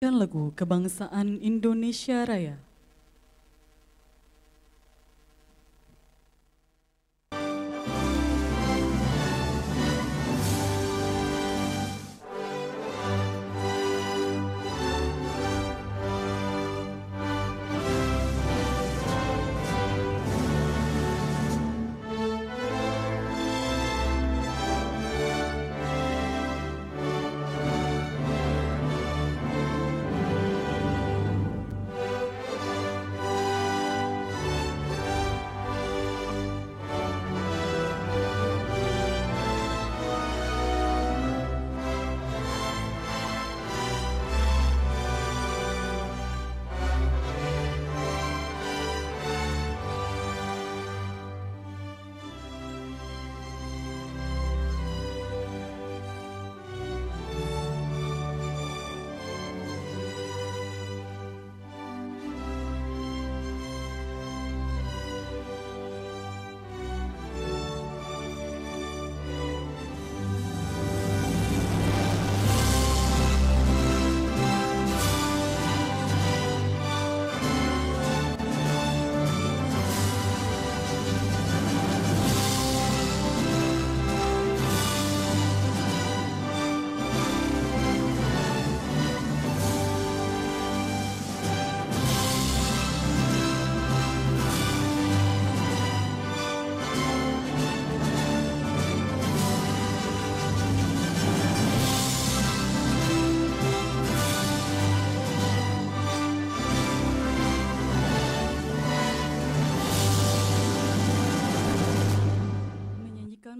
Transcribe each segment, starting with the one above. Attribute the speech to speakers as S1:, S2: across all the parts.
S1: Dan lagu Kebangsaan Indonesia Raya.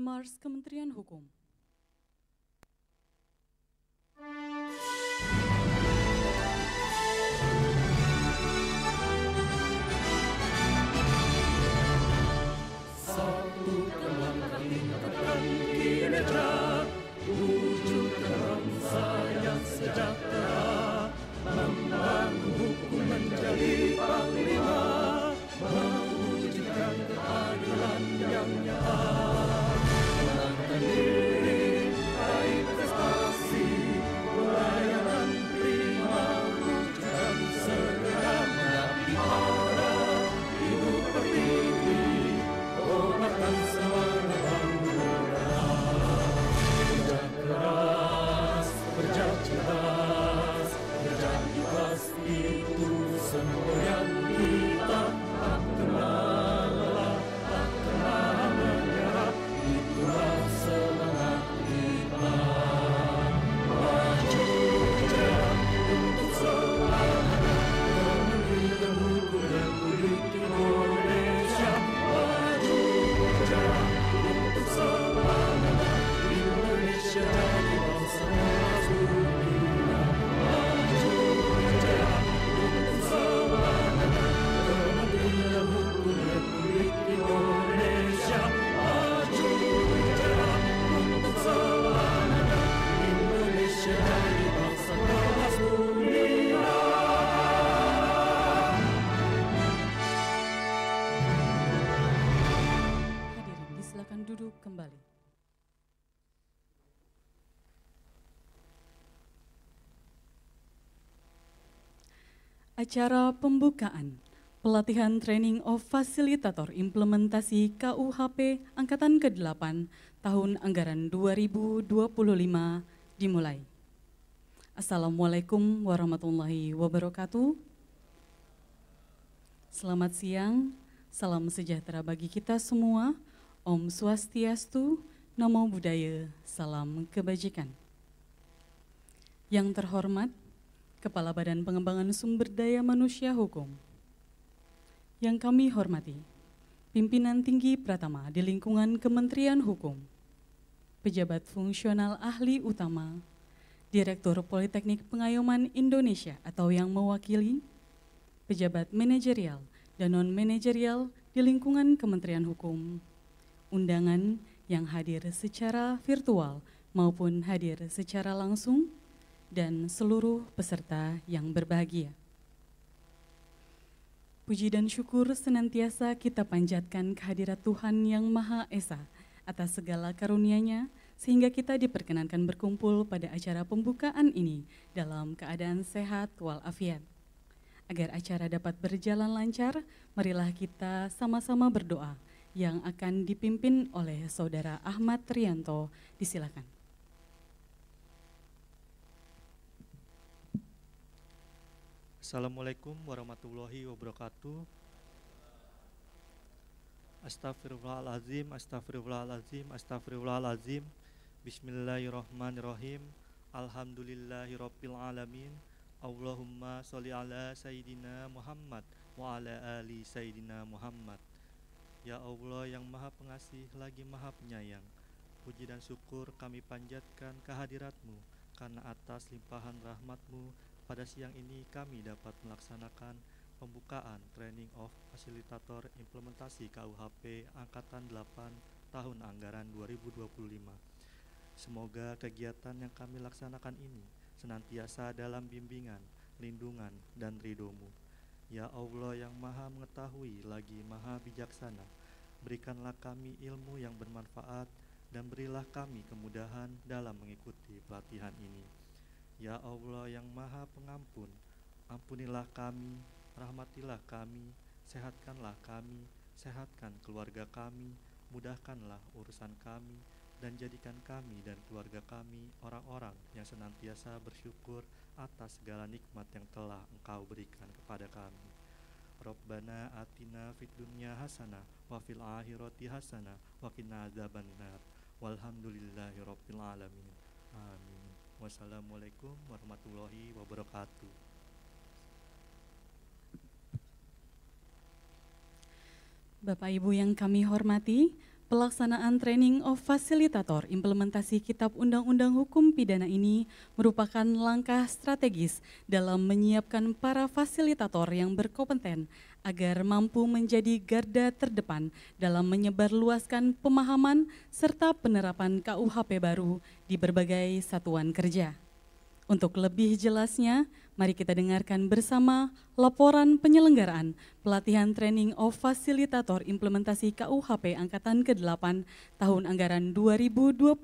S1: Mars Kementerian Hukum.
S2: Satu kembangkan tingkatkan kinerja, wujudkan bangsa yang sejahtera, membangun hukum menjadi panglima, mewujudkan keadilan yang nyata. Diri, baik prestasi, pelayanan prima, wujudkan segera mengabdi pada hidup pertiwi, obatkan semangat bangga. Kerja keras, kerja cerdas, kerja ikhlas itu semboyan kita. Tak kenal lelah, tak kenal menyerah, itulah semangat kita. Maju jaya untuk selamanya, negeri dan hukum Republik Indonesia. Maju jaya untuk selamanya, Indonesia jadi bangsa emas dunia. Maju jaya untuk selamanya, negeri dan hukum Republik Indonesia. Maju jaya untuk selamanya, Indonesia jadi bangsa emas dunia.
S1: Hadirin disilakan duduk kembali. Acara pembukaan pelatihan training of fasilitator implementasi KUHP Angkatan ke-8 tahun anggaran 2025 dimulai. Assalamualaikum warahmatullahi wabarakatuh. Selamat siang, salam sejahtera bagi kita semua. Om Swastiastu, Namo Buddhaya, salam kebajikan. Yang terhormat, Kepala Badan Pengembangan Sumber Daya Manusia Hukum. Yang kami hormati, pimpinan tinggi Pratama di lingkungan Kementerian Hukum, pejabat fungsional ahli utama, Direktur Politeknik Pengayoman Indonesia atau yang mewakili, pejabat manajerial dan non-manajerial di lingkungan Kementerian Hukum, undangan yang hadir secara virtual maupun hadir secara langsung, dan seluruh peserta yang berbahagia. Puji dan syukur senantiasa kita panjatkan kehadirat Tuhan Yang Maha Esa atas segala karunia-Nya sehingga kita diperkenankan berkumpul pada acara pembukaan ini dalam keadaan sehat walafiat. Agar acara dapat berjalan lancar, marilah kita sama-sama berdoa yang akan dipimpin oleh Saudara Ahmad Trianto. Disilakan.
S3: Assalamualaikum warahmatullahi wabarakatuh. Astagfirullahaladzim, astagfirullahaladzim, astagfirullahaladzim. Bismillahirrahmanirrahim. Alhamdulillahirabbil alamin. Allahumma sholli ala Sayyidina Muhammad wa ala ali Sayyidina Muhammad. Ya Allah yang maha pengasih lagi maha penyayang, puji dan syukur kami panjatkan kehadirat-Mu, karena atas limpahan rahmat-Mu pada siang ini kami dapat melaksanakan pembukaan Training of Fasilitator Implementasi KUHP Angkatan 8 tahun anggaran 2025. Semoga kegiatan yang kami laksanakan ini senantiasa dalam bimbingan, lindungan, dan ridho-Mu. Ya Allah yang maha mengetahui lagi maha bijaksana, berikanlah kami ilmu yang bermanfaat dan berilah kami kemudahan dalam mengikuti pelatihan ini. Ya Allah yang maha pengampun, ampunilah kami, rahmatilah kami, sehatkanlah kami, sehatkan keluarga kami, mudahkanlah urusan kami, dan jadikan kami dan keluarga kami orang-orang yang senantiasa bersyukur atas segala nikmat yang telah Engkau berikan kepada kami. Rabbana atina fid dunya hasanah wa fil akhirati hasanah wa qina adzabannar. Walhamdulillahirabbil alamin. Amin. Wassalamualaikum warahmatullahi wabarakatuh.
S1: Bapak Ibu yang kami hormati, pelaksanaan Training of Fasilitator Implementasi Kitab Undang-Undang Hukum Pidana ini merupakan langkah strategis dalam menyiapkan para fasilitator yang berkompeten agar mampu menjadi garda terdepan dalam menyebarluaskan pemahaman serta penerapan KUHP baru di berbagai satuan kerja. Untuk lebih jelasnya, mari kita dengarkan bersama laporan penyelenggaraan pelatihan Training of Fasilitator Implementasi KUHP Angkatan ke-8 tahun anggaran 2025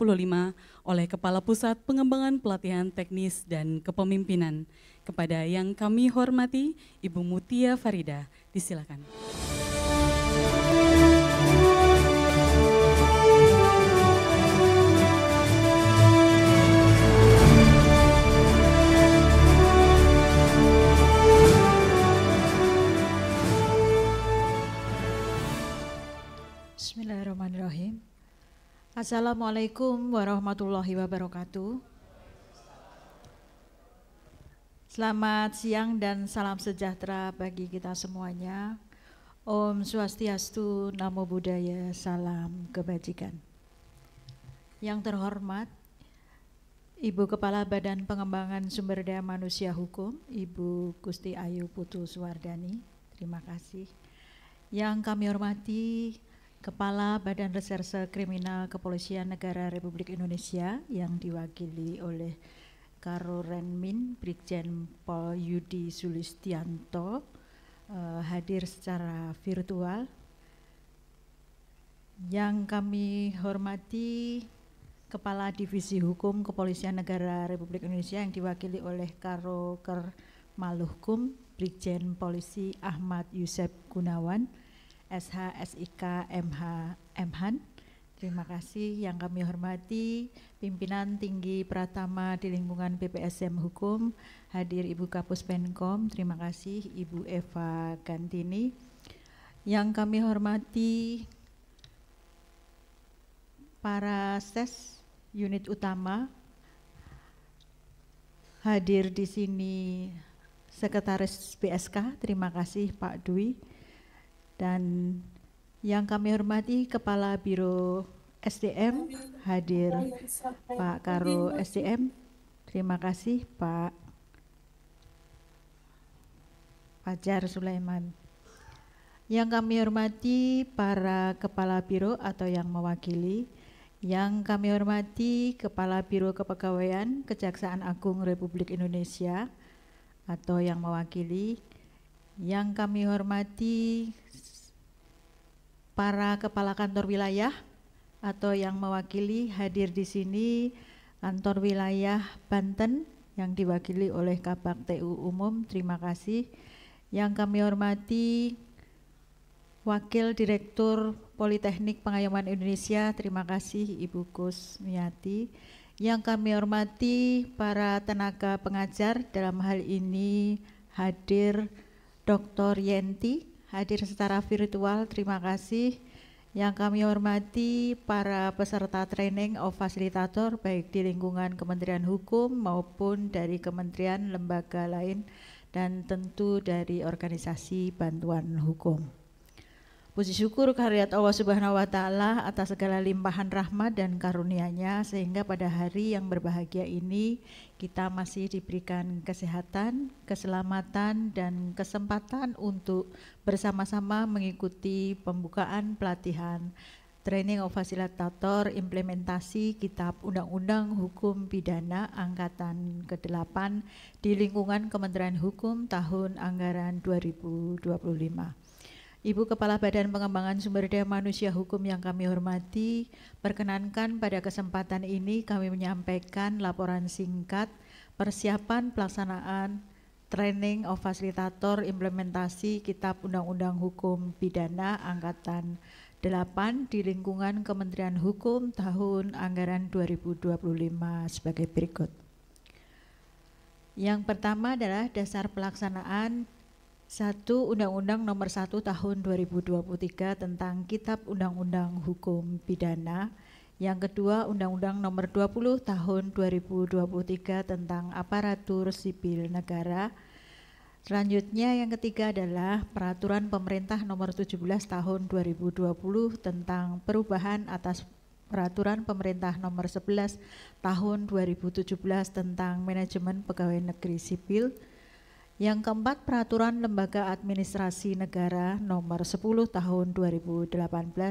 S1: oleh Kepala Pusat Pengembangan Pelatihan Teknis dan Kepemimpinan. Kepada yang kami hormati, Ibu Mutia Farida, disilakan.
S4: Bismillahirrahmanirrahim. Assalamualaikum warahmatullahi wabarakatuh. Selamat siang dan salam sejahtera bagi kita semuanya. Om Swastiastu, Namo Buddhaya, salam kebajikan. Yang terhormat Ibu Kepala Badan Pengembangan Sumber Daya Manusia Hukum, Ibu Gusti Ayu Putu Suwardani, terima kasih. Yang kami hormati Kepala Badan Reserse Kriminal Kepolisian Negara Republik Indonesia yang diwakili oleh Karo Renmin Brigjen Pol Yudi Sulistianto, hadir secara virtual. Yang kami hormati Kepala Divisi Hukum Kepolisian Negara Republik Indonesia yang diwakili oleh Karo Kermaluhkum Brigjen Polisi Ahmad Yusef Gunawan, SH, SIK, MH, Mhan. Terima kasih. Yang kami hormati pimpinan tinggi Pratama di lingkungan BPSM Hukum, hadir Ibu Kapus Penkom, terima kasih Ibu Eva Gantini. Yang kami hormati para SES unit utama, hadir di sini Sekretaris PSK, terima kasih Pak Dwi. Dan yang kami hormati Kepala Biro SDM, hadir Pak Karo SDM, terima kasih Pak Fajar Sulaiman. Yang kami hormati para Kepala Biro atau yang mewakili, yang kami hormati Kepala Biro Kepegawaian Kejaksaan Agung Republik Indonesia atau yang mewakili, yang kami hormati para kepala kantor wilayah atau yang mewakili hadir di sini Kantor Wilayah Banten yang diwakili oleh Kabak TU Umum, terima kasih. Yang kami hormati Wakil Direktur Politeknik Pengayoman Indonesia, terima kasih Ibu Kusmiati. Yang kami hormati para tenaga pengajar, dalam hal ini hadir Dr. Yenti, hadir secara virtual, terima kasih. Yang kami hormati para peserta training of fasilitator baik di lingkungan Kementerian Hukum maupun dari kementerian lembaga lain dan tentu dari organisasi bantuan hukum. Puji syukur kehadirat Allah Subhanahu wa Ta'ala atas segala limpahan rahmat dan karunia-Nya sehingga pada hari yang berbahagia ini kita masih diberikan kesehatan, keselamatan dan kesempatan untuk bersama-sama mengikuti pembukaan pelatihan Training of Fasilitator Implementasi Kitab Undang-Undang Hukum Pidana Angkatan ke-8 di lingkungan Kementerian Hukum tahun anggaran 2025. Ibu Kepala Badan Pengembangan Sumber Daya Manusia Hukum yang kami hormati, perkenankan pada kesempatan ini kami menyampaikan laporan singkat persiapan pelaksanaan Training of Fasilitator Implementasi Kitab Undang-Undang Hukum Pidana Angkatan 8 di lingkungan Kementerian Hukum tahun anggaran 2025 sebagai berikut. Yang pertama adalah dasar pelaksanaan 1. Undang-Undang Nomor 1 Tahun 2023 tentang Kitab Undang-Undang Hukum Pidana. Yang kedua, Undang-Undang Nomor 20 Tahun 2023 tentang Aparatur Sipil Negara. Selanjutnya yang ketiga adalah Peraturan Pemerintah Nomor 17 Tahun 2020 tentang perubahan atas Peraturan Pemerintah Nomor 11 Tahun 2017 tentang Manajemen Pegawai Negeri Sipil. Yang keempat, Peraturan Lembaga Administrasi Negara Nomor 10 Tahun 2018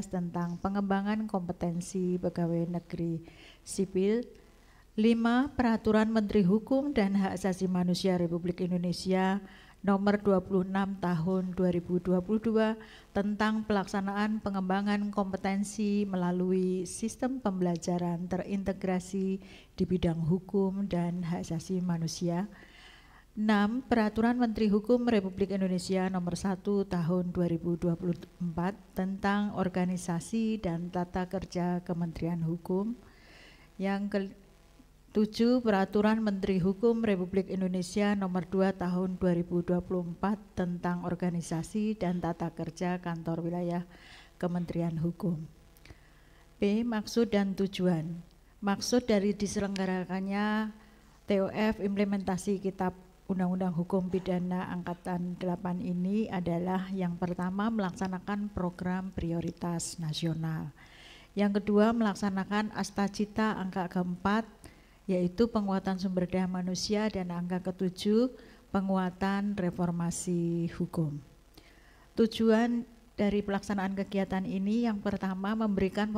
S4: tentang pengembangan kompetensi pegawai negeri sipil. 5. Peraturan Menteri Hukum dan Hak Asasi Manusia Republik Indonesia Nomor 26 Tahun 2022 tentang pelaksanaan pengembangan kompetensi melalui sistem pembelajaran terintegrasi di bidang hukum dan hak asasi manusia. 6. Peraturan Menteri Hukum Republik Indonesia Nomor 1 Tahun 2024 tentang organisasi dan tata kerja Kementerian Hukum. Yang ke-7, Peraturan Menteri Hukum Republik Indonesia Nomor 2 Tahun 2024 tentang organisasi dan tata kerja Kantor Wilayah Kementerian Hukum. B. Maksud dan tujuan. Maksud dari diselenggarakannya TOF implementasi Kitab Undang-Undang Hukum Pidana Angkatan 8 ini adalah yang pertama melaksanakan program prioritas nasional. Yang kedua melaksanakan Astacita angka keempat yaitu penguatan sumber daya manusia dan angka ketujuh penguatan reformasi hukum. Tujuan dari pelaksanaan kegiatan ini yang pertama memberikan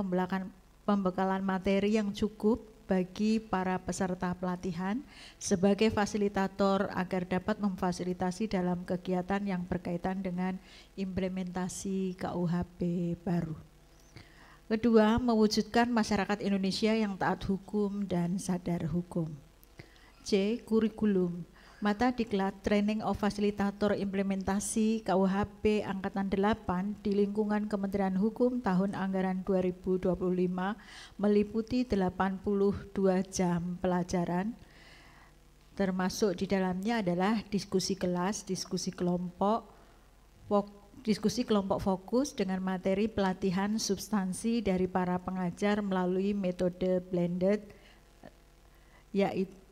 S4: pembekalan materi yang cukup bagi para peserta pelatihan sebagai fasilitator agar dapat memfasilitasi dalam kegiatan yang berkaitan dengan implementasi KUHP baru. Kedua, mewujudkan masyarakat Indonesia yang taat hukum dan sadar hukum. C. Kurikulum. Mata diklat Training of Fasilitator Implementasi KUHP Angkatan 8 di lingkungan Kementerian Hukum tahun anggaran 2025 meliputi 82 jam pelajaran, termasuk di dalamnya adalah diskusi kelas, diskusi kelompok fokus dengan materi pelatihan substansi dari para pengajar melalui metode blended,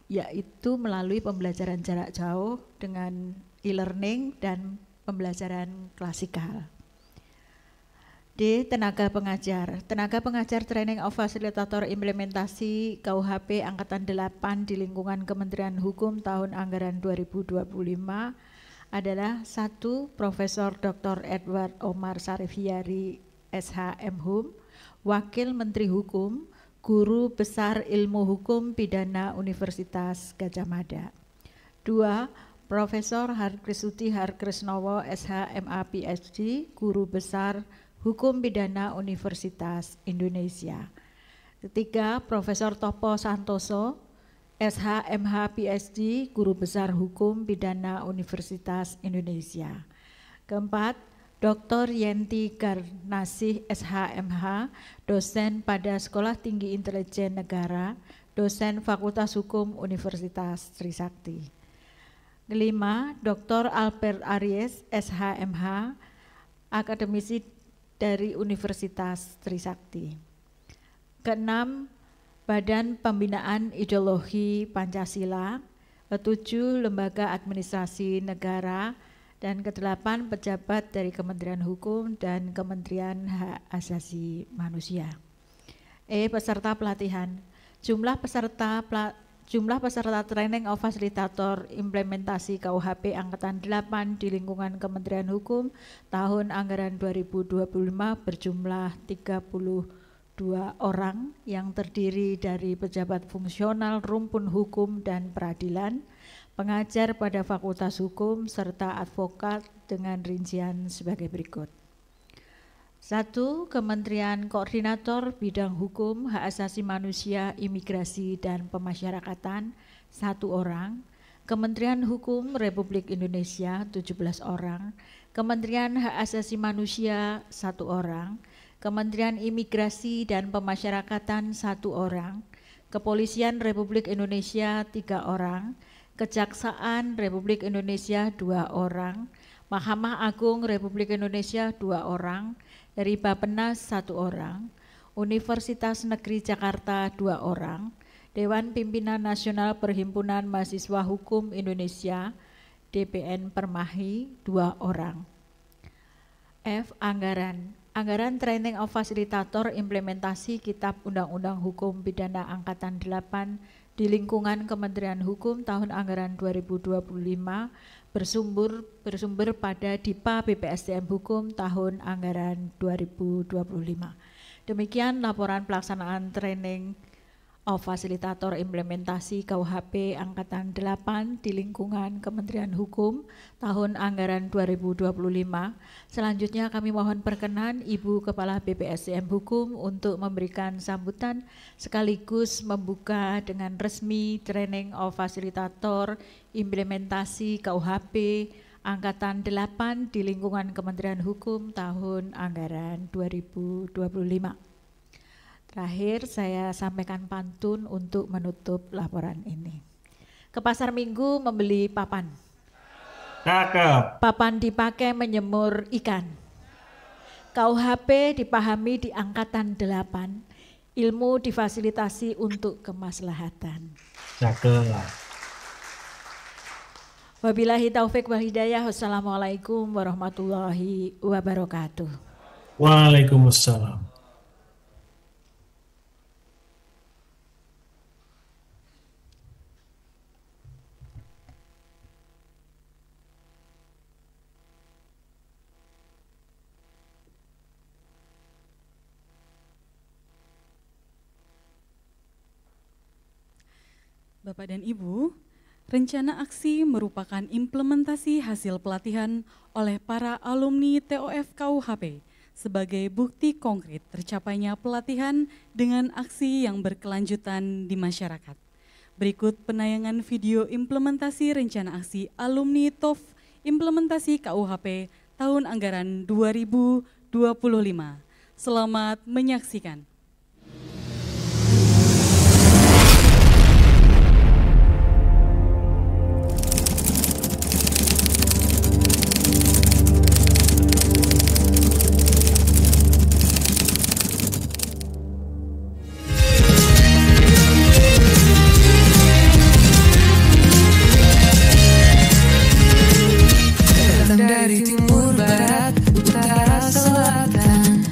S4: yaitu melalui pembelajaran jarak jauh dengan e-learning dan pembelajaran klasikal. D. Tenaga pengajar. Tenaga pengajar Training of Fasilitator Implementasi KUHP Angkatan 8 di lingkungan Kementerian Hukum tahun anggaran 2025 adalah 1. Profesor Dr. Edward Omar Sarifhiari SH.M.Hum, Wakil Menteri Hukum, Guru Besar Ilmu Hukum Pidana Universitas Gadjah Mada. 2. Profesor Harkrisudi Harkrisnowo SH.MA PhD, Guru Besar Hukum Pidana Universitas Indonesia. Ketiga, Profesor Topo Santoso, SH, MH, PhD, Guru Besar Hukum Pidana Universitas Indonesia. Keempat, Dr. Yenti Garnasih, SH, MH, dosen pada Sekolah Tinggi Intelijen Negara, dosen Fakultas Hukum Universitas Trisakti. Kelima, Dr. Albert Aries, SH, MH, akademisi dari Universitas Trisakti. Keenam, Badan Pembinaan Ideologi Pancasila. Ketujuh, Lembaga Administrasi Negara. Dan kedelapan, pejabat dari Kementerian Hukum dan Kementerian Hak Asasi Manusia. Peserta pelatihan. Jumlah peserta training of fasilitator implementasi KUHP Angkatan 8 di lingkungan Kementerian Hukum tahun anggaran 2025 berjumlah 32 orang yang terdiri dari pejabat fungsional rumpun hukum dan peradilan, pengajar pada Fakultas Hukum, serta advokat dengan rincian sebagai berikut. 1. Kementerian Koordinator Bidang Hukum, Hak Asasi Manusia, Imigrasi, dan Pemasyarakatan 1 orang, Kementerian Hukum Republik Indonesia 17 orang, Kementerian Hak Asasi Manusia 1 orang, Kementerian Imigrasi dan Pemasyarakatan 1 orang, Kepolisian Republik Indonesia 3 orang, Kejaksaan Republik Indonesia 2 orang, Mahkamah Agung Republik Indonesia 2 orang, dari Bappenas 1 orang, Universitas Negeri Jakarta 2 orang, Dewan Pimpinan Nasional Perhimpunan Mahasiswa Hukum Indonesia DPN Permahi 2 orang. F. Anggaran. Anggaran Training of Facilitator Implementasi Kitab Undang-Undang Hukum Pidana Angkatan 8 di lingkungan Kementerian Hukum tahun anggaran 2025 bersumber pada DIPA BPSDM Hukum tahun anggaran 2025. Demikian laporan pelaksanaan training of fasilitator implementasi KUHP Angkatan 8 di lingkungan Kementerian Hukum tahun anggaran 2025. Selanjutnya kami mohon perkenan Ibu Kepala BPSDM Hukum untuk memberikan sambutan sekaligus membuka dengan resmi training of fasilitator implementasi KUHP Angkatan 8 di lingkungan Kementerian Hukum tahun anggaran 2025. Terakhir saya sampaikan pantun untuk menutup laporan ini. Ke pasar Minggu membeli papan.
S2: Cakep.
S4: Papan dipakai menyemur ikan. KUHP dipahami di Angkatan 8. Ilmu difasilitasi untuk kemaslahatan.
S2: Cakep.
S4: Wabillahi taufik wal hidayah. Wassalamualaikum warahmatullahi wabarakatuh.
S2: Waalaikumsalam.
S1: Bapak dan Ibu, rencana aksi merupakan implementasi hasil pelatihan oleh para alumni TOF KUHP sebagai bukti konkret tercapainya pelatihan dengan aksi yang berkelanjutan di masyarakat. Berikut penayangan video implementasi rencana aksi alumni TOF implementasi KUHP tahun anggaran 2025. Selamat menyaksikan.
S5: Dari timur, barat, utara, selatan,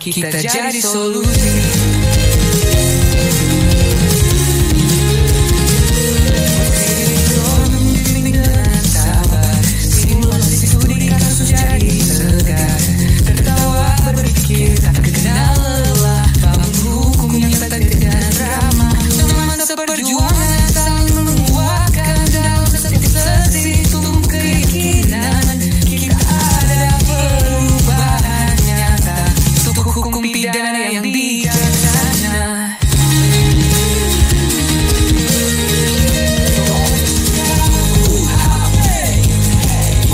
S5: kita jadi solusi. Dengan sabar, simulasi studi kasus jadi tegar. Tertawa berpikir tak kenal lelah, bangun hukum yang tak dengan drama. Teman seperjuangan saling menguatkan dalam setiap setitum keinginan. Kita ada perubahan nyata untuk hukum pidana yang bijaksana.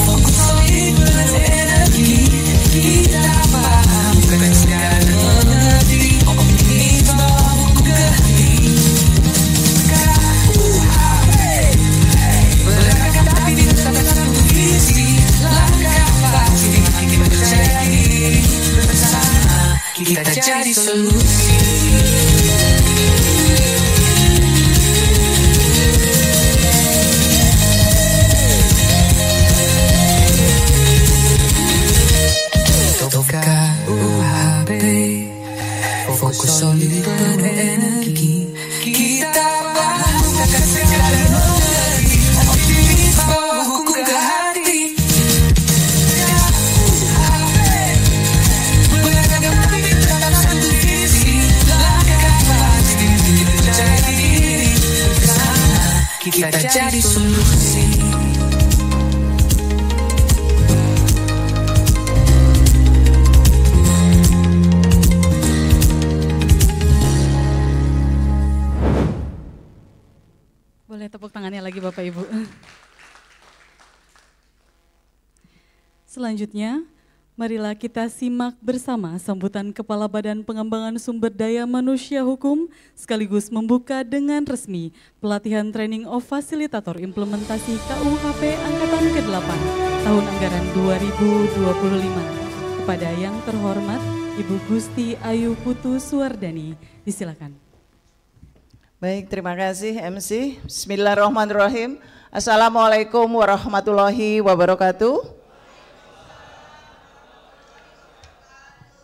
S5: Fokus solid berenergi, kita paham keras dan mengerti. Optimisme hukum ke hati. Beragam tapi di satu visi, langkah pasti makin percaya diri. Bersama kita jadi solusi. Topka UHP, fokus solid berenergi. Kita paham akan segala mengerti. Optimisme hukum ke hati. Beragam tapi dalam satu visi, langkah pasti percaya diri. Bersama kita jadi solusi.
S1: Boleh tepuk tangannya lagi Bapak Ibu. Selanjutnya, marilah kita simak bersama sambutan Kepala Badan Pengembangan Sumber Daya Manusia Hukum sekaligus membuka dengan resmi pelatihan training of fasilitator implementasi KUHP Angkatan ke-8 tahun anggaran 2025. Kepada yang terhormat Ibu Gusti Ayu Putu Suwardani, disilakan.
S6: Baik, terima kasih MC. Bismillahirrahmanirrahim. Assalamualaikum warahmatullahi wabarakatuh.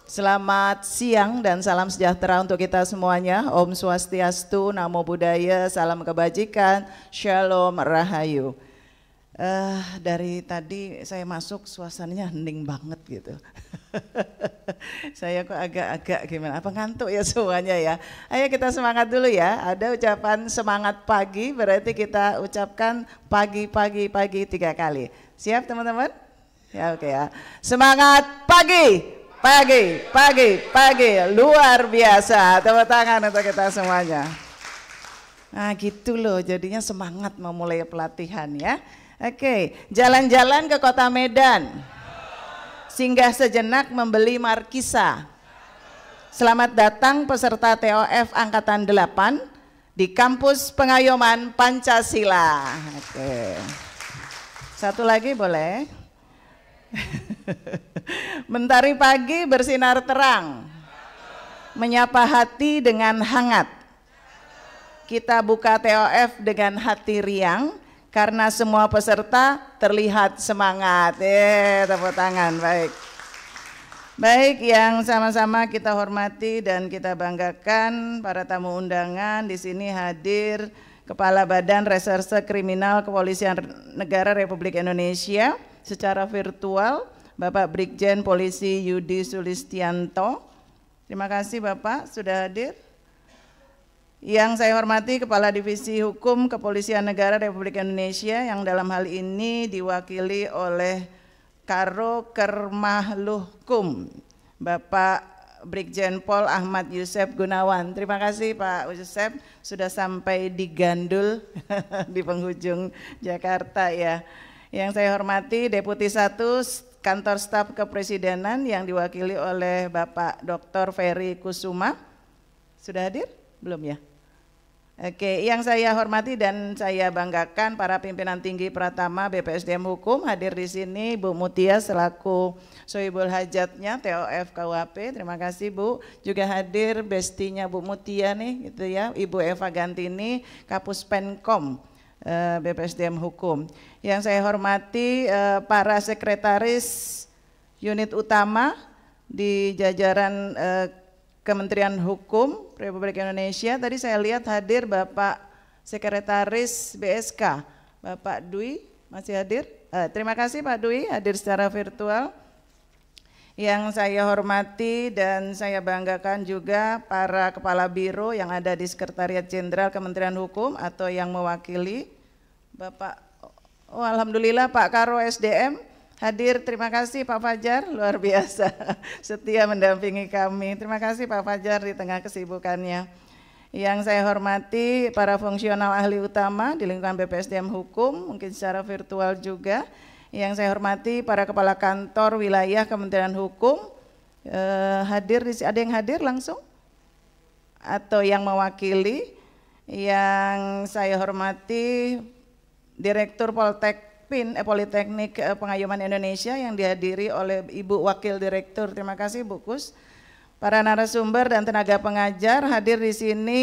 S6: Selamat siang dan salam sejahtera untuk kita semuanya. Om Swastiastu, Namo Buddhaya, salam kebajikan, Shalom Rahayu. Dari tadi saya masuk suasananya hening banget gitu. Saya kok agak-agak gimana, apa ngantuk ya semuanya ya. Ayo kita semangat dulu ya, ada ucapan semangat pagi berarti kita ucapkan pagi 3 kali. Siap teman-teman? Ya oke ya. Semangat pagi, pagi, luar biasa. Tepuk tangan untuk kita semuanya. Nah gitu loh, jadinya semangat memulai pelatihan ya. Oke, jalan-jalan ke kota Medan, singgah sejenak membeli markisa. Selamat datang peserta TOF Angkatan 8 di kampus Pengayoman Pancasila. Oke. Satu lagi boleh? Mentari pagi bersinar terang, menyapa hati dengan hangat. Kita buka TOF dengan hati riang, karena semua peserta terlihat semangat. Tepuk tangan, baik. Baik, yang sama-sama kita hormati dan kita banggakan para tamu undangan di sini hadir Kepala Badan Reserse Kriminal Kepolisian Negara Republik Indonesia secara virtual, Bapak Brigjen Polisi Yudi Sulistianto. Terima kasih Bapak sudah hadir. Yang saya hormati Kepala Divisi Hukum Kepolisian Negara Republik Indonesia yang dalam hal ini diwakili oleh Karo Kermahluhkum, Bapak Brigjen Pol Ahmad Yusef Gunawan. Terima kasih Pak Yusef sudah sampai di Gandul di penghujung Jakarta ya. Yang saya hormati Deputi 1 Kantor Staf Kepresidenan yang diwakili oleh Bapak Dr. Ferry Kusuma. Sudah hadir? Belum ya? Oke, yang saya hormati dan saya banggakan para pimpinan tinggi Pratama BPSDM Hukum hadir di sini, Bu Mutia selaku Sohibul Hajatnya TOF KUHP. Terima kasih Bu. Juga hadir bestinya Bu Mutia nih, gitu ya, Ibu Eva Gantini, Kapus Penkom BPSDM Hukum. Yang saya hormati para sekretaris unit utama di jajaran Kementerian Hukum Republik Indonesia. Tadi saya lihat hadir Bapak Sekretaris BSK, Bapak Dwi, masih hadir? Terima kasih Pak Dwi, hadir secara virtual. Yang saya hormati dan saya banggakan juga para kepala biro yang ada di Sekretariat Jenderal Kementerian Hukum atau yang mewakili Bapak, alhamdulillah Pak Karo SDM hadir. Terima kasih Pak Fajar, luar biasa setia mendampingi kami. Terima kasih Pak Fajar di tengah kesibukannya. Yang saya hormati para fungsional ahli utama di lingkungan BPSDM Hukum, mungkin secara virtual juga. Yang saya hormati para kepala kantor wilayah Kementerian Hukum, hadir, ada yang hadir langsung? Atau yang mewakili? Yang saya hormati Direktur Politeknik Pengayuman Indonesia yang dihadiri oleh Ibu Wakil Direktur, terima kasih Bu Kus. Para narasumber dan tenaga pengajar hadir di sini,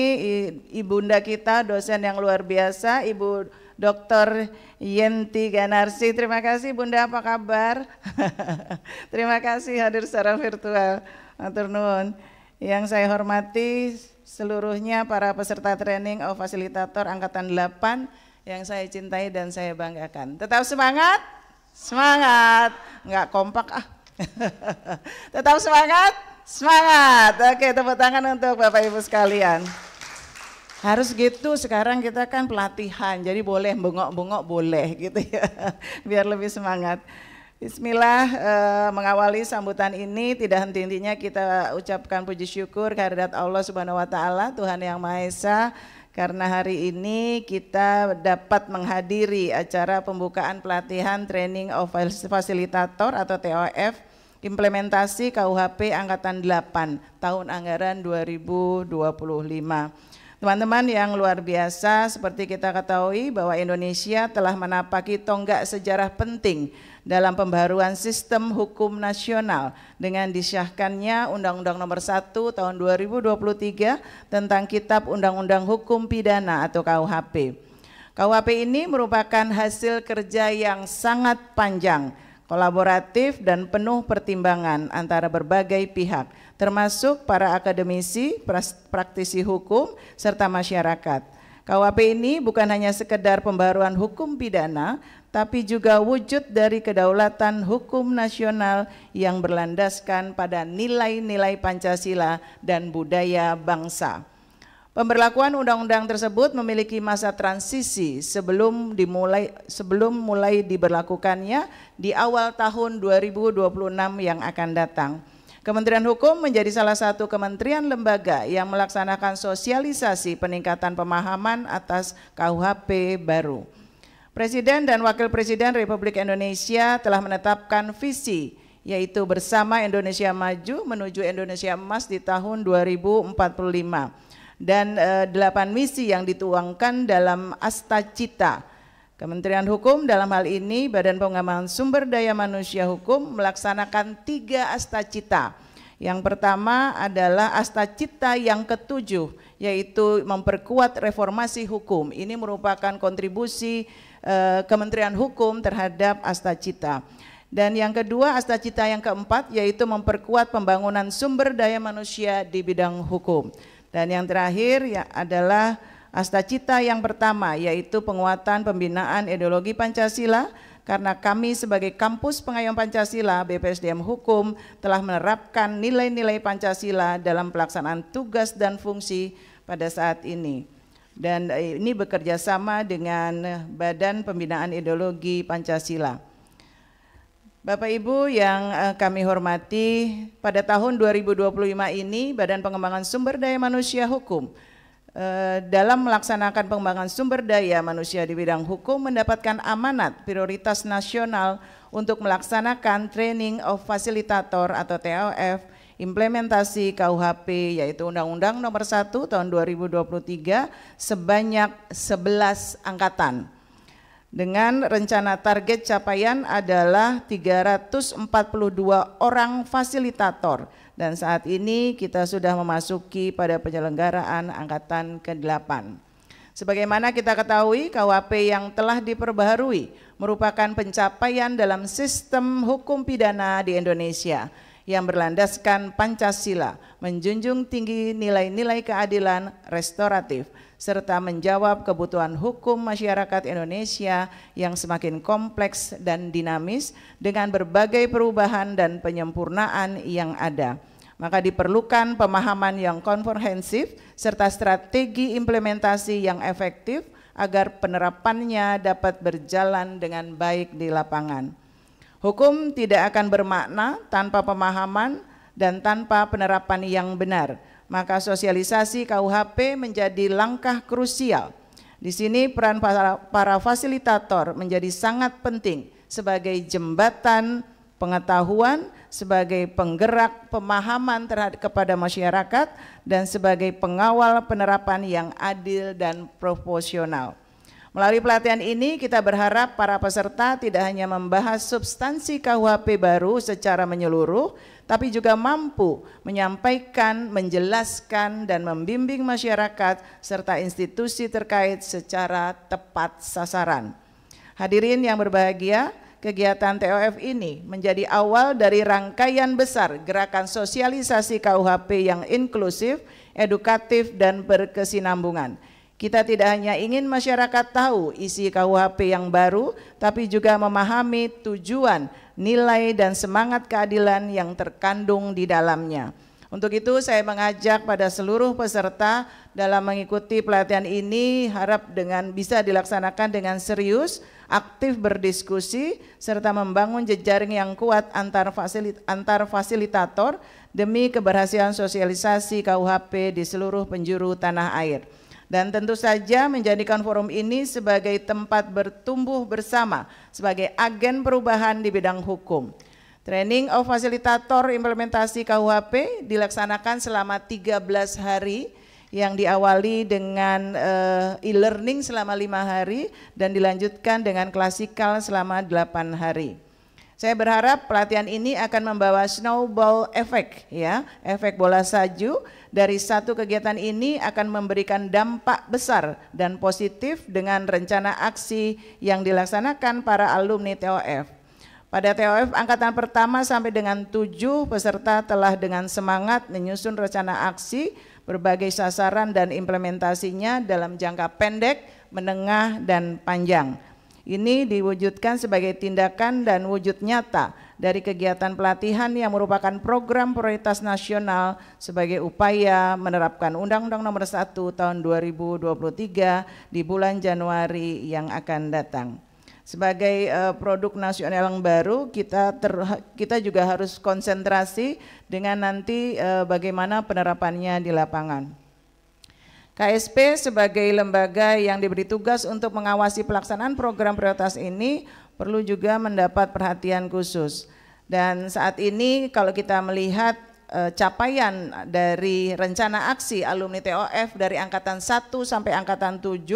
S6: ibunda kita dosen yang luar biasa, Ibu Dr. Yenti Ganarsi. Terima kasih Bunda, apa kabar? Terima kasih hadir secara virtual. Matur nuwun. Yang saya hormati seluruhnya para peserta training of fasilitator angkatan 8 yang saya cintai dan saya banggakan. Tetap semangat? Semangat. Enggak kompak ah. Tetap semangat? Semangat. Oke, tepuk tangan untuk Bapak Ibu sekalian. Harus gitu, sekarang kita kan pelatihan, jadi boleh bengok-bengok boleh gitu ya, biar lebih semangat. Bismillah, mengawali sambutan ini tidak henti-hentinya kita ucapkan puji syukur kehadirat Allah Subhanahu wa taala, Tuhan yang Maha Esa, karena hari ini kita dapat menghadiri acara pembukaan pelatihan Training of Facilitator atau TOF implementasi KUHP angkatan 8 tahun anggaran 2025. Teman-teman yang luar biasa, seperti kita ketahui bahwa Indonesia telah menapaki tonggak sejarah penting dalam pembaruan sistem hukum nasional dengan disahkannya Undang-Undang Nomor 1 Tahun 2023 tentang Kitab Undang-Undang Hukum Pidana atau KUHP. KUHP ini merupakan hasil kerja yang sangat panjang, kolaboratif dan penuh pertimbangan antara berbagai pihak, termasuk para akademisi, praktisi hukum, serta masyarakat. KUHP ini bukan hanya sekedar pembaruan hukum pidana, tapi juga wujud dari kedaulatan hukum nasional yang berlandaskan pada nilai-nilai Pancasila dan budaya bangsa. Pemberlakuan undang-undang tersebut memiliki masa transisi sebelum mulai diberlakukannya di awal tahun 2026 yang akan datang. Kementerian Hukum menjadi salah satu kementerian lembaga yang melaksanakan sosialisasi peningkatan pemahaman atas KUHP baru. Presiden dan Wakil Presiden Republik Indonesia telah menetapkan visi, yaitu bersama Indonesia Maju menuju Indonesia Emas di tahun 2045. Dan 8 misi yang dituangkan dalam Astacita. Kementerian Hukum dalam hal ini Badan Pengembangan Sumber Daya Manusia Hukum melaksanakan 3 Astacita. Yang pertama adalah Astacita yang ke-7, yaitu memperkuat reformasi hukum. Ini merupakan kontribusi Kementerian Hukum terhadap Astacita. Dan yang kedua Astacita yang keempat yaitu memperkuat pembangunan sumber daya manusia di bidang hukum. Dan yang terakhir adalah Astacita yang pertama, yaitu penguatan pembinaan ideologi Pancasila, karena kami sebagai kampus pengayom Pancasila BPSDM Hukum telah menerapkan nilai-nilai Pancasila dalam pelaksanaan tugas dan fungsi pada saat ini. Dan ini bekerja sama dengan Badan Pembinaan Ideologi Pancasila. Bapak Ibu yang kami hormati, pada tahun 2025 ini Badan Pengembangan Sumber Daya Manusia Hukum dalam melaksanakan pengembangan sumber daya manusia di bidang hukum mendapatkan amanat prioritas nasional untuk melaksanakan Training of Facilitator atau TOF implementasi KUHP yaitu Undang-Undang Nomor 1 Tahun 2023 sebanyak 11 angkatan. Dengan rencana target capaian adalah 342 orang fasilitator dan saat ini kita sudah memasuki pada penyelenggaraan angkatan ke-8. Sebagaimana kita ketahui, KUHP yang telah diperbaharui merupakan pencapaian dalam sistem hukum pidana di Indonesia yang berlandaskan Pancasila, menjunjung tinggi nilai-nilai keadilan restoratif, serta menjawab kebutuhan hukum masyarakat Indonesia yang semakin kompleks dan dinamis dengan berbagai perubahan dan penyempurnaan yang ada. Maka diperlukan pemahaman yang komprehensif serta strategi implementasi yang efektif agar penerapannya dapat berjalan dengan baik di lapangan. Hukum tidak akan bermakna tanpa pemahaman dan tanpa penerapan yang benar. Maka sosialisasi KUHP menjadi langkah krusial. Di sini peran para fasilitator menjadi sangat penting sebagai jembatan pengetahuan, sebagai penggerak pemahaman kepada masyarakat, dan sebagai pengawal penerapan yang adil dan proporsional. Melalui pelatihan ini kita berharap para peserta tidak hanya membahas substansi KUHP baru secara menyeluruh, tapi juga mampu menyampaikan, menjelaskan, dan membimbing masyarakat serta institusi terkait secara tepat sasaran. Hadirin yang berbahagia, kegiatan TOF ini menjadi awal dari rangkaian besar gerakan sosialisasi KUHP yang inklusif, edukatif, dan berkesinambungan. Kita tidak hanya ingin masyarakat tahu isi KUHP yang baru, tapi juga memahami tujuan, nilai, dan semangat keadilan yang terkandung di dalamnya. Untuk itu saya mengajak pada seluruh peserta dalam mengikuti pelatihan ini harap bisa dilaksanakan dengan serius, aktif berdiskusi, serta membangun jejaring yang kuat antar fasilitator demi keberhasilan sosialisasi KUHP di seluruh penjuru tanah air. Dan tentu saja menjadikan forum ini sebagai tempat bertumbuh bersama sebagai agen perubahan di bidang hukum. Training of Fasilitator implementasi KUHP dilaksanakan selama 13 hari yang diawali dengan e-learning selama 5 hari dan dilanjutkan dengan klasikal selama 8 hari. Saya berharap pelatihan ini akan membawa snowball effect, ya, efek bola salju. Dari satu kegiatan ini akan memberikan dampak besar dan positif dengan rencana aksi yang dilaksanakan para alumni TOF. Pada TOF angkatan pertama sampai dengan 7 peserta telah dengan semangat menyusun rencana aksi berbagai sasaran dan implementasinya dalam jangka pendek, menengah, dan panjang. Ini diwujudkan sebagai tindakan dan wujud nyata dari kegiatan pelatihan yang merupakan program prioritas nasional sebagai upaya menerapkan Undang-Undang Nomor 1 Tahun 2023 di bulan Januari yang akan datang. Sebagai produk nasional yang baru, kita juga harus konsentrasi dengan nanti bagaimana penerapannya di lapangan. KSP sebagai lembaga yang diberi tugas untuk mengawasi pelaksanaan program prioritas ini perlu juga mendapat perhatian khusus. Dan saat ini kalau kita melihat capaian dari rencana aksi alumni TOF dari angkatan 1 sampai angkatan 7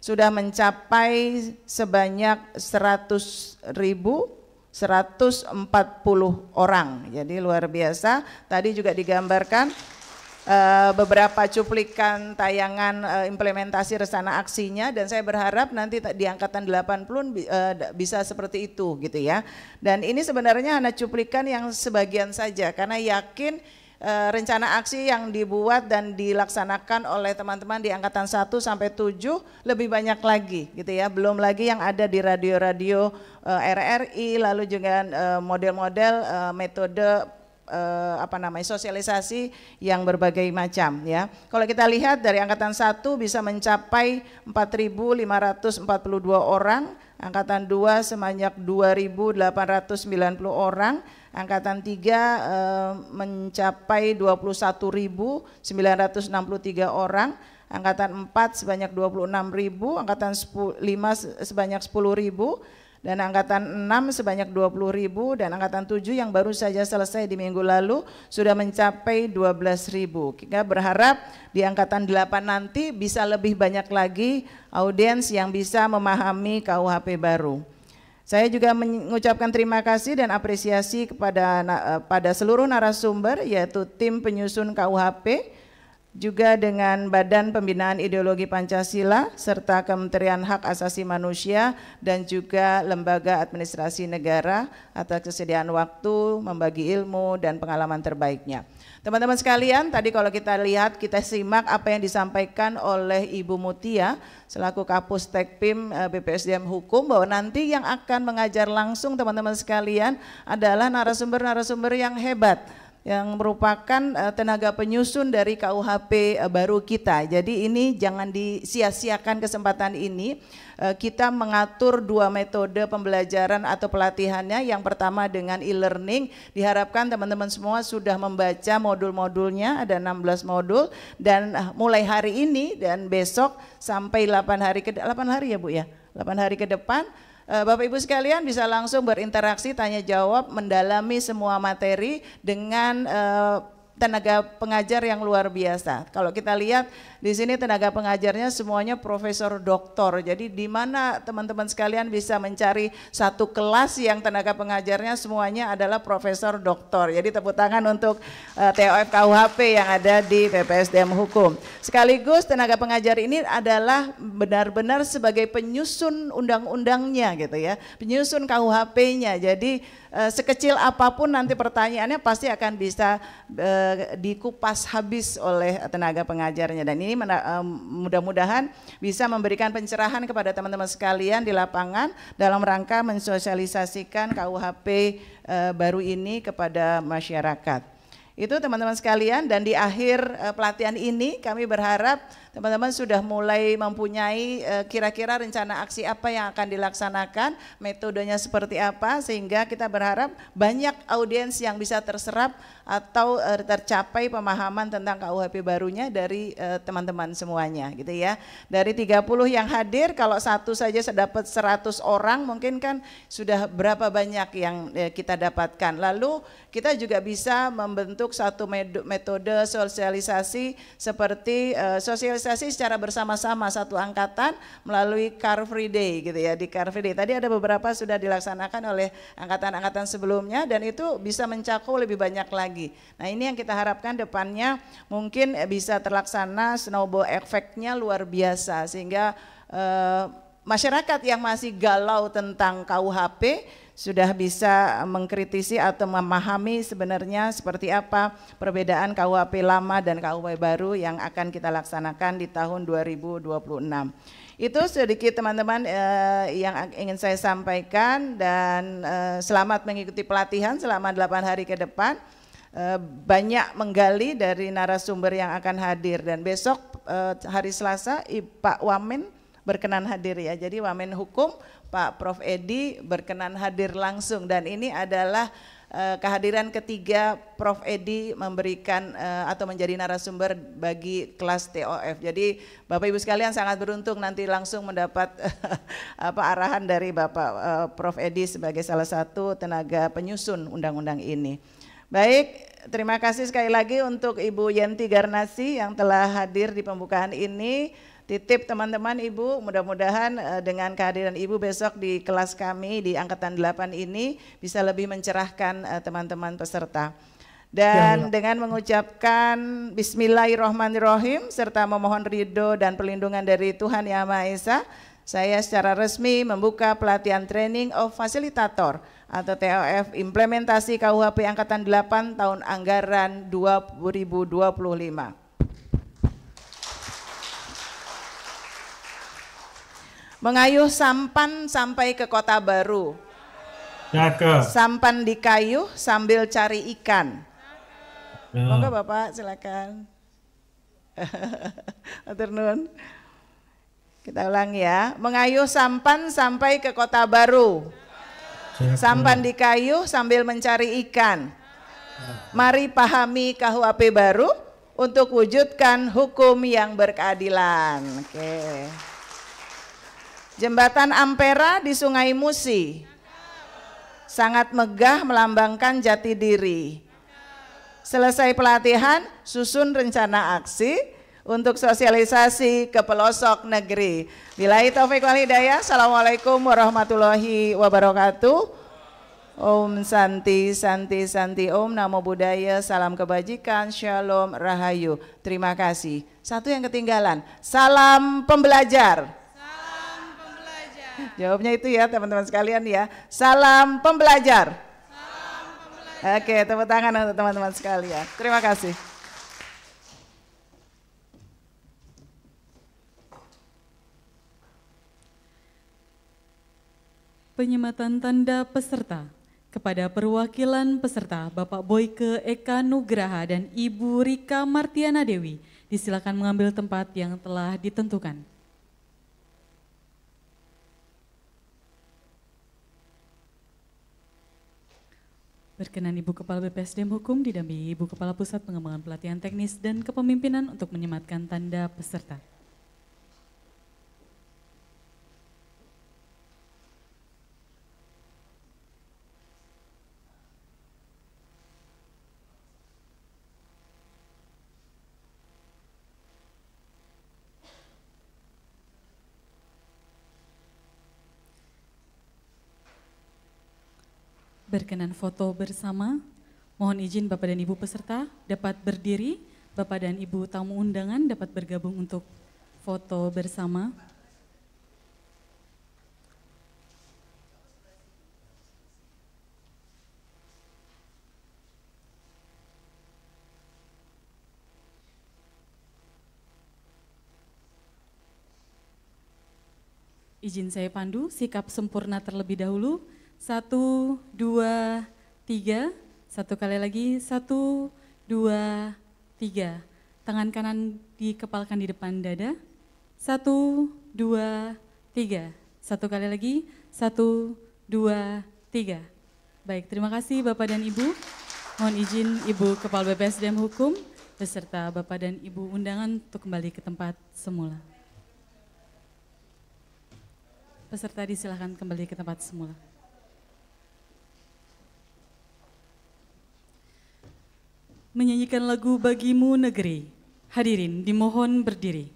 S6: sudah mencapai sebanyak 100.140 orang. Jadi luar biasa. Tadi juga digambarkan beberapa cuplikan tayangan implementasi rencana aksinya, dan saya berharap nanti di angkatan 80 bisa seperti itu gitu ya. Dan ini sebenarnya hanya cuplikan yang sebagian saja, karena yakin rencana aksi yang dibuat dan dilaksanakan oleh teman-teman di angkatan 1 sampai 7 lebih banyak lagi gitu ya. Belum lagi yang ada di radio-radio RRI, lalu juga model-model metode sosialisasi yang berbagai macam ya. Kalau kita lihat dari angkatan 1 bisa mencapai 4.542 orang, angkatan 2 sebanyak 2.890 orang, angkatan 3 mencapai 21.963 orang, angkatan 4 sebanyak 26.000, angkatan 5 sebanyak 10.000, dan angkatan 6 sebanyak 20.000, dan angkatan 7 yang baru saja selesai di minggu lalu sudah mencapai 12.000. Kita berharap di angkatan 8 nanti bisa lebih banyak lagi audiens yang bisa memahami KUHP baru. Saya juga mengucapkan terima kasih dan apresiasi kepada seluruh narasumber, yaitu tim penyusun KUHP, juga dengan Badan Pembinaan Ideologi Pancasila serta Kementerian Hak Asasi Manusia dan juga Lembaga Administrasi Negara atas kesediaan waktu, membagi ilmu dan pengalaman terbaiknya. Teman-teman sekalian, tadi kalau kita lihat, kita simak apa yang disampaikan oleh Ibu Mutia selaku Kapus Tekpim BPSDM Hukum, bahwa nanti yang akan mengajar langsung teman-teman sekalian adalah narasumber-narasumber yang hebat, yang merupakan tenaga penyusun dari KUHP baru kita. Jadi ini jangan disia-siakan kesempatan ini. Kita mengatur 2 metode pembelajaran atau pelatihannya. Yang pertama dengan e-learning, diharapkan teman-teman semua sudah membaca modul-modulnya, ada 16 modul, dan mulai hari ini dan besok sampai 8 hari ya Bu ya, 8 hari ke depan, Bapak Ibu sekalian bisa langsung berinteraksi, tanya jawab, mendalami semua materi dengan tenaga pengajar yang luar biasa. Kalau kita lihat di sini tenaga pengajarnya semuanya profesor doktor. Jadi di mana teman-teman sekalian bisa mencari satu kelas yang tenaga pengajarnya semuanya adalah profesor doktor. Jadi tepuk tangan untuk TOF KUHP yang ada di BPSDM Hukum. Sekaligus tenaga pengajar ini adalah benar-benar sebagai penyusun undang-undangnya gitu ya, penyusun KUHP-nya. Jadi sekecil apapun nanti pertanyaannya pasti akan bisa dikupas habis oleh tenaga pengajarnya, dan ini mudah-mudahan bisa memberikan pencerahan kepada teman-teman sekalian di lapangan dalam rangka mensosialisasikan KUHP baru ini kepada masyarakat. Itu teman-teman sekalian, dan di akhir pelatihan ini kami berharap teman-teman sudah mulai mempunyai kira-kira rencana aksi apa yang akan dilaksanakan, metodenya seperti apa, sehingga kita berharap banyak audiens yang bisa terserap atau tercapai pemahaman tentang KUHP barunya dari teman-teman semuanya gitu ya. Dari 30 yang hadir, kalau satu saja dapat 100 orang, mungkin kan sudah berapa banyak yang kita dapatkan. Lalu kita juga bisa membentuk satu metode sosialisasi seperti sosialisasi secara bersama-sama satu angkatan melalui Car Free Day gitu ya. Di Car Free Day tadi ada beberapa sudah dilaksanakan oleh angkatan-angkatan sebelumnya, dan itu bisa mencakup lebih banyak lagi. Nah ini yang kita harapkan depannya mungkin bisa terlaksana, snowball efeknya luar biasa, sehingga masyarakat yang masih galau tentang KUHP sudah bisa mengkritisi atau memahami sebenarnya seperti apa perbedaan KUHP lama dan KUHP baru yang akan kita laksanakan di tahun 2026. Itu sedikit teman-teman yang ingin saya sampaikan, dan selamat mengikuti pelatihan selama 8 hari ke depan. Banyak menggali dari narasumber yang akan hadir, dan besok hari Selasa Pak Wamen berkenan hadir ya. Jadi Wamen Hukum Pak Prof Edi berkenan hadir langsung, dan ini adalah kehadiran ketiga Prof Edi memberikan atau menjadi narasumber bagi kelas TOF. Jadi Bapak Ibu sekalian sangat beruntung nanti langsung mendapat arahan dari Bapak Prof Edi sebagai salah satu tenaga penyusun undang-undang ini. Baik, terima kasih sekali lagi untuk Ibu Yenti Garnasi yang telah hadir di pembukaan ini. Titip teman-teman Ibu, mudah-mudahan dengan kehadiran Ibu besok di kelas kami di Angkatan 8 ini bisa lebih mencerahkan teman-teman peserta. Dan dengan mengucapkan Bismillahirrahmanirrahim serta memohon ridho dan perlindungan dari Tuhan Yang Maha Esa, saya secara resmi membuka pelatihan Training of Facilitator atau TOF implementasi KUHP Angkatan 8 tahun anggaran 2025. Mengayuh sampan sampai ke kota baru.
S2: Cakep.
S6: Sampan dikayuh sambil cari ikan. Monggo Bapak silakan. Matur nuwun. Kita ulang ya. Mengayuh sampan sampai ke kota baru.
S2: Cakep.
S6: Sampan dikayuh sambil mencari ikan. Mari pahami KUHP baru untuk wujudkan hukum yang berkeadilan. Oke. Jembatan Ampera di Sungai Musi sangat megah melambangkan jati diri. Selesai pelatihan, susun rencana aksi untuk sosialisasi ke pelosok negeri. Billahi taufiq wal hidayah. Assalamualaikum warahmatullahi wabarakatuh. Om Santi, Santi, Santi, Om Namo Buddhaya, salam kebajikan, Shalom, Rahayu. Terima kasih. Satu yang ketinggalan, salam pembelajar. Salam pembelajar. Jawabnya itu ya teman-teman sekalian ya, salam pembelajar. Salam pembelajar. Oke, tepuk tangan untuk teman-teman sekalian. Terima kasih.
S1: Penyematan tanda peserta kepada perwakilan peserta Bapak Boyke Eka Nugraha dan Ibu Rika Martiana Dewi. Disilakan mengambil tempat yang telah ditentukan. Berkenan Ibu Kepala BPSDM Hukum didampingi Ibu Kepala Pusat Pengembangan Pelatihan Teknis dan Kepemimpinan untuk menyematkan tanda peserta. Berkenan foto bersama, mohon izin Bapak dan Ibu peserta dapat berdiri, Bapak dan Ibu tamu undangan dapat bergabung untuk foto bersama. Izin saya pandu, sikap sempurna terlebih dahulu. 1, 2, 3, satu kali lagi, 1, 2, 3. Tangan kanan dikepalkan di depan dada, 1, 2, 3. Satu kali lagi, 1, 2, 3. Baik, terima kasih Bapak dan Ibu. Mohon izin Ibu Kepala BPSDM Hukum beserta Bapak dan Ibu undangan untuk kembali ke tempat semula. Peserta disilakan kembali ke tempat semula. Menyanyikan lagu Bagimu Negeri. Hadirin dimohon berdiri.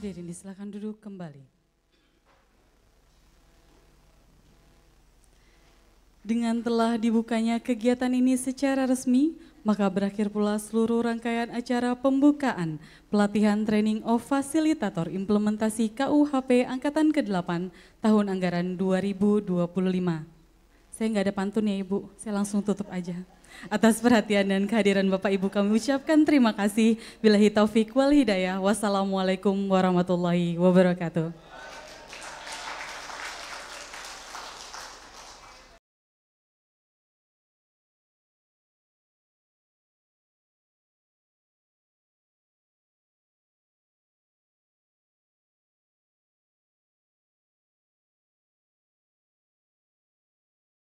S1: Hadirin disilakan duduk kembali. Dengan telah dibukanya kegiatan ini secara resmi, maka berakhir pula seluruh rangkaian acara pembukaan pelatihan training of fasilitator implementasi KUHP Angkatan ke-8 tahun anggaran 2025. Saya nggak ada pantun ya Ibu, saya langsung tutup aja. Atas perhatian dan kehadiran Bapak Ibu kami ucapkan terima kasih. Billahi taufik wal hidayah. Wassalamualaikum warahmatullahi wabarakatuh.